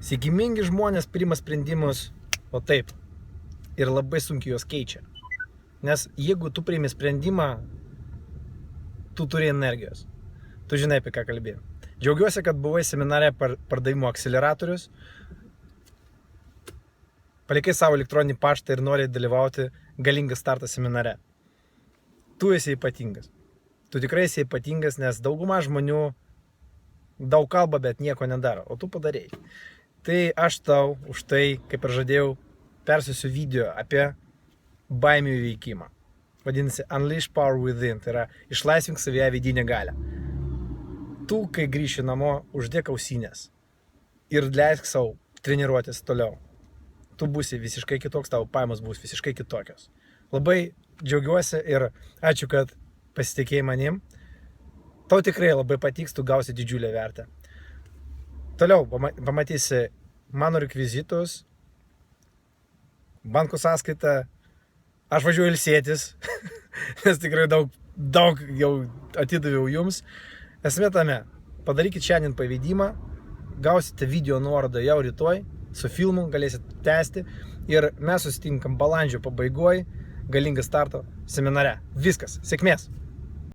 Sėkmingi žmonės priima sprendimus, o taip, ir labai sunkiai juos keičia. Nes jeigu tu priimi sprendimą, tu turi energijos. Tu žinai, apie ką kalbėjau. Džiaugiuosi, kad buvai seminare pardavimo akceleratorius. Palikai savo elektroninį paštą ir nori dalyvauti Galingas startas seminare. Tu esi ypatingas. Tu tikrai esi ypatingas, nes dauguma žmonių daug kalba, bet nieko nedaro. O tu padarėjai. Tai aš tau už tai, kaip ir žadėjau, persiųsiu video apie baimių įveikimą. Vadinasi Unleash Power Within. Tai yra išlaisvink savyje vidinę galią. Tu, kai grįši namo, uždėk ausinės ir leisk savo treniruotis toliau. Tu būsi visiškai kitoks, tavo pajamos bus visiškai kitokios. Labai džiaugiuosi ir ačiū, kad pasitikėjai manim. Tau tikrai labai patiks, tu gausi didžiulę vertę. Toliau pamatysi mano rekvizitus, banko sąskaitą. Aš važiuoju ilsėtis, nes tikrai daug jau atidaviau jums. Esmė tame, padarykit šiandien pavedimą, gausite video nuorodą jau rytoj, su filmu galėsit tęsti ir mes susitinkam balandžio pabaigoje Galingas starto seminare. Viskas, sėkmės!